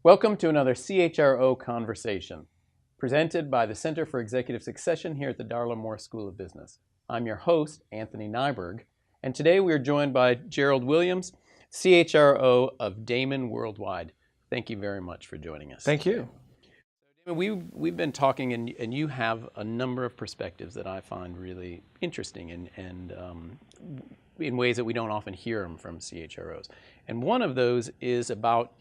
Welcome to another CHRO Conversation, presented by the Center for Executive Succession here at the Darla Moore School of Business. I'm your host, Anthony Nyberg, and today we are joined by Jerrold Williams, CHRO of Daymon Worldwide. Thank you very much for joining us. Thank you. We've been talking, and you have a number of perspectives that I find really interesting and in ways that we don't often hear them from CHROs. And one of those is about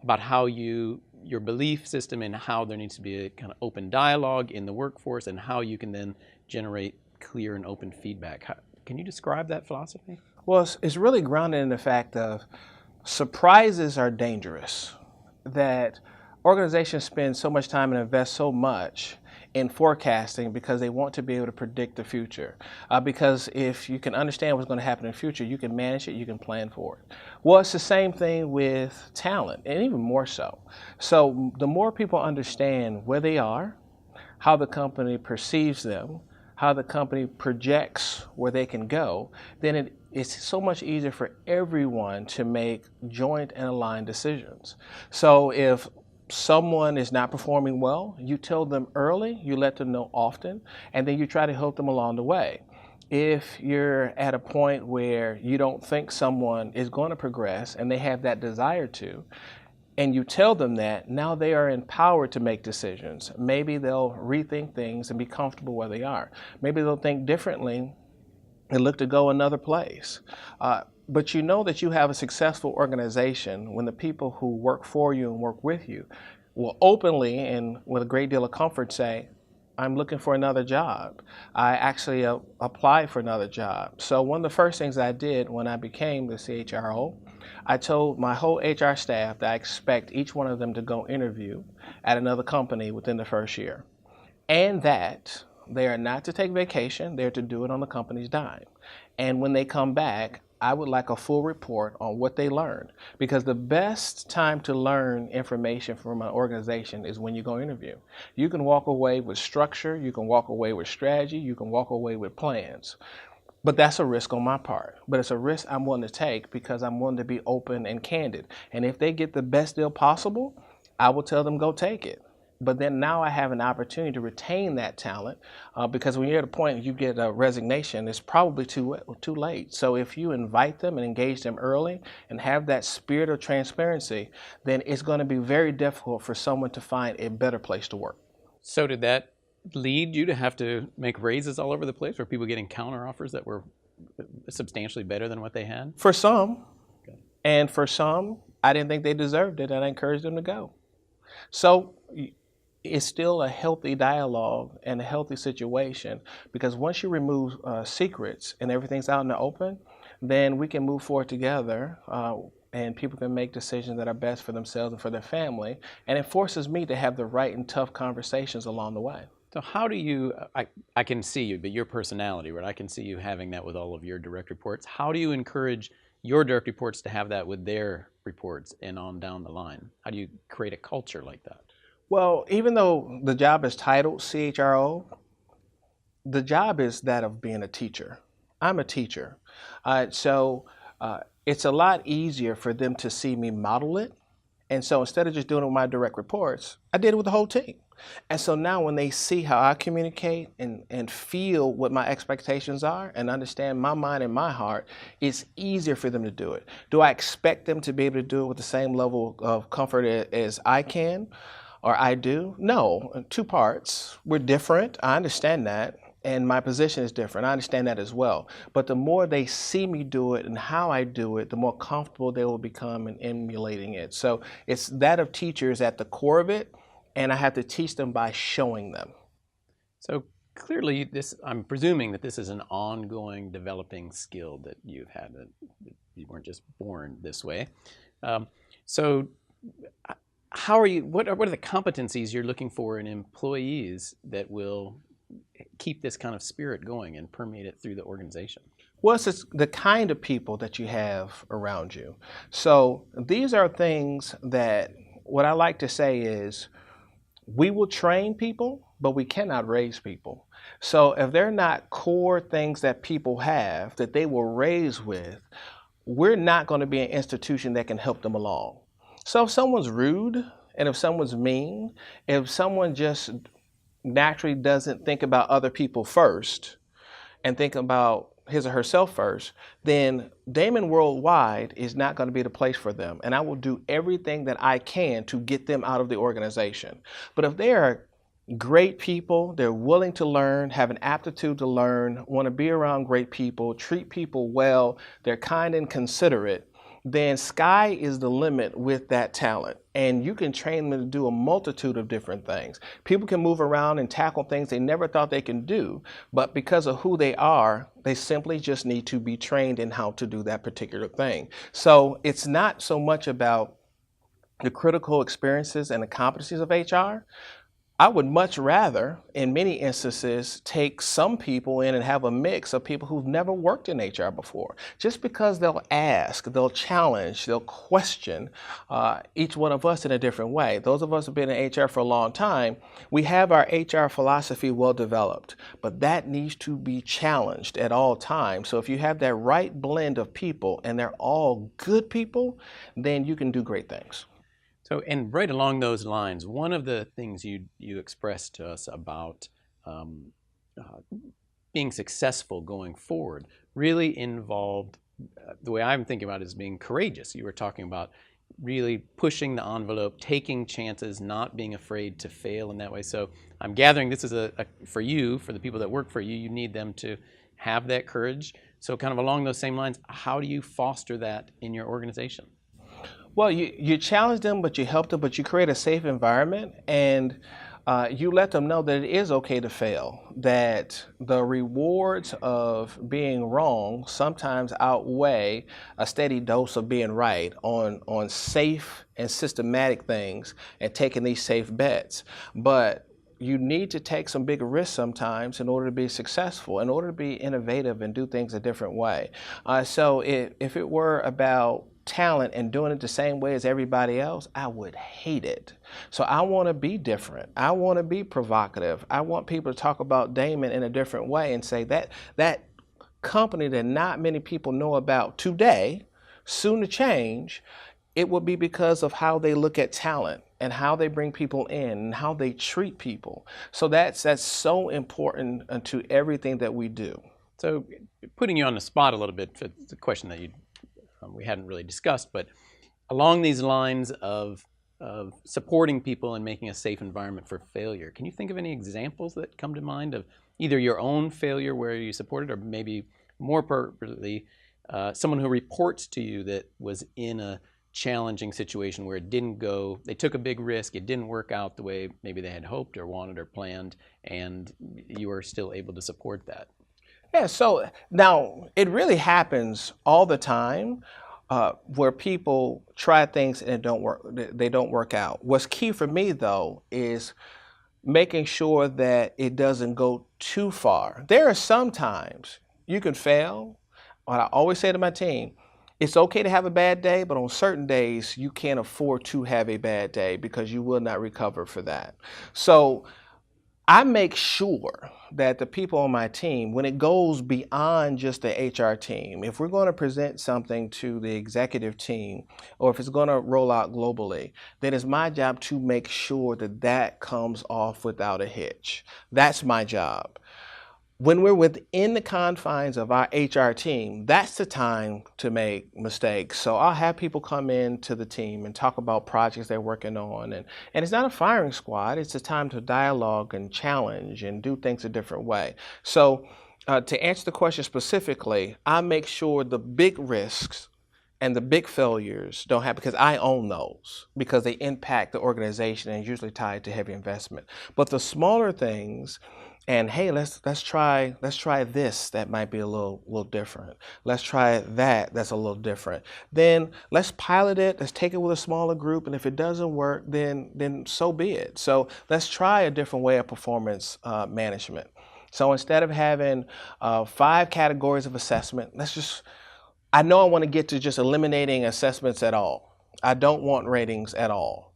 about how your belief system and how there needs to be a kind of open dialogue in the workforce and how you can then generate clear and open feedback. Can you describe that philosophy? Well, it's really grounded in the fact of surprises are dangerous, that organizations spend so much time and invest so much in forecasting because they want to be able to predict the future. Because if you can understand what's going to happen in the future, you can manage it, you can plan for it. Well, it's the same thing with talent, and even more so. So the more people understand where they are, how the company perceives them, how the company projects where they can go, then it's so much easier for everyone to make joint and aligned decisions. So if someone is not performing well, you tell them early, you let them know often, and then you try to help them along the way. If you're at a point where you don't think someone is going to progress and they have that desire to, and you tell them that, now they are empowered to make decisions. Maybe they'll rethink things and be comfortable where they are. Maybe they'll think differently and look to go another place. But you know that you have a successful organization when the people who work for you and work with you will openly and with a great deal of comfort say, I'm looking for another job. I actually applied for another job. So one of the first things I did when I became the CHRO, I told my whole HR staff that I expect each one of them to go interview at another company within the first year. And that they are not to take vacation, they're to do it on the company's dime. And when they come back, I would like a full report on what they learned, because the best time to learn information from an organization is when you go interview. You can walk away with structure, you can walk away with strategy, you can walk away with plans. But that's a risk on my part. But it's a risk I'm willing to take because I'm willing to be open and candid. And if they get the best deal possible, I will tell them go take it. But then now I have an opportunity to retain that talent because when you're at a point you get a resignation, it's probably too late. So if you invite them and engage them early and have that spirit of transparency, then it's going to be very difficult for someone to find a better place to work. So did that lead you to have to make raises all over the place? Were people getting counteroffers that were substantially better than what they had? For some, okay. And for some, I didn't think they deserved it, and I encouraged them to go. So it's still a healthy dialogue and a healthy situation, because once you remove secrets and everything's out in the open, then we can move forward together and people can make decisions that are best for themselves and for their family. And it forces me to have the right and tough conversations along the way. So how do you, I can see you, but your personality, right? I can see you having that with all of your direct reports. How do you encourage your direct reports to have that with their reports and on down the line? How do you create a culture like that? Well, even though the job is titled CHRO, the job is that of being a teacher. I'm a teacher. So it's a lot easier for them to see me model it. And so instead of just doing it with my direct reports, I did it with the whole team. And so now when they see how I communicate and feel what my expectations are and understand my mind and my heart, it's easier for them to do it. Do I expect them to be able to do it with the same level of comfort as I can? Or I do? No, two parts. We're different. I understand that. And my position is different. I understand that as well. But the more they see me do it and how I do it, the more comfortable they will become in emulating it. So it's that of teachers at the core of it, and I have to teach them by showing them. So clearly, I'm presuming that this is an ongoing developing skill that you've had, that you weren't just born this way. So how are you, what are the competencies you're looking for in employees that will keep this kind of spirit going and permeate it through the organization? Well, it's the kind of people that you have around you. So these are things that, what I like to say is, we will train people, but we cannot raise people. So if they're not core things that people have that they were raised with, we're not going to be an institution that can help them along. So if someone's rude and if someone's mean, if someone just naturally doesn't think about other people first and think about his or herself first, then Daymon Worldwide is not going to be the place for them. And I will do everything that I can to get them out of the organization. But if they are great people, they're willing to learn, have an aptitude to learn, want to be around great people, treat people well, they're kind and considerate, then sky is the limit with that talent. And you can train them to do a multitude of different things. People can move around and tackle things they never thought they can do, but because of who they are, they simply just need to be trained in how to do that particular thing. So it's not so much about the critical experiences and the competencies of HR. I would much rather, in many instances, take some people in and have a mix of people who've never worked in HR before. Just because they'll ask, they'll challenge, they'll question each one of us in a different way. Those of us who've been in HR for a long time, we have our HR philosophy well developed, but that needs to be challenged at all times. So if you have that right blend of people and they're all good people, then you can do great things. So, and right along those lines, one of the things you expressed to us about being successful going forward really involved, the way I'm thinking about it is being courageous. You were talking about really pushing the envelope, taking chances, not being afraid to fail in that way. So I'm gathering this is for you, for the people that work for you, you need them to have that courage. So kind of along those same lines, how do you foster that in your organization? Well, you challenge them, but you help them, but you create a safe environment, and you let them know that it is okay to fail, that the rewards of being wrong sometimes outweigh a steady dose of being right on safe and systematic things and taking these safe bets. But you need to take some big risks sometimes in order to be successful, in order to be innovative and do things a different way. So if it were about talent and doing it the same way as everybody else, I would hate it. So I want to be different. I want to be provocative. I want people to talk about Daymon in a different way and say that company that not many people know about today, soon to change, it will be because of how they look at talent and how they bring people in and how they treat people. So that's so important to everything that we do. So putting you on the spot a little bit for the question that we hadn't really discussed, but along these lines of supporting people and making a safe environment for failure, can you think of any examples that come to mind of either your own failure where you supported, or maybe more appropriately, someone who reports to you that was in a challenging situation where it didn't go, they took a big risk, it didn't work out the way maybe they had hoped or wanted or planned, and you were still able to support that? Yeah, so now it really happens all the time where people try things and they don't work out. What's key for me though is making sure that it doesn't go too far. There are some times you can fail. What I always say to my team, it's okay to have a bad day, but on certain days you can't afford to have a bad day because you will not recover for that. So I make sure that the people on my team, when it goes beyond just the HR team, if we're going to present something to the executive team, or if it's going to roll out globally, then it's my job to make sure that that comes off without a hitch. That's my job. When we're within the confines of our HR team, that's the time to make mistakes. So I'll have people come in to the team and talk about projects they're working on. And it's not a firing squad. It's a time to dialogue and challenge and do things a different way. So to answer the question specifically, I make sure the big risks and the big failures don't happen because I own those, because they impact the organization and usually tied to heavy investment. But the smaller things, and hey, let's try this, that might be a little different. Let's try that's a little different. Then let's pilot it, let's take it with a smaller group, and if it doesn't work, then so be it. So let's try a different way of performance management. So instead of having 5 categories of assessment, I know I want to get to just eliminating assessments at all. I don't want ratings at all.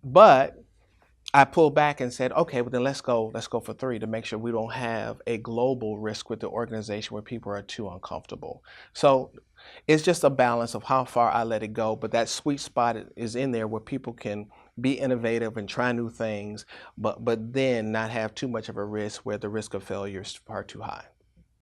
But I pulled back and said, okay, well then let's go for 3 to make sure we don't have a global risk with the organization where people are too uncomfortable. So it's just a balance of how far I let it go, but that sweet spot is in there where people can be innovative and try new things, but then not have too much of a risk where the risk of failure is far too high.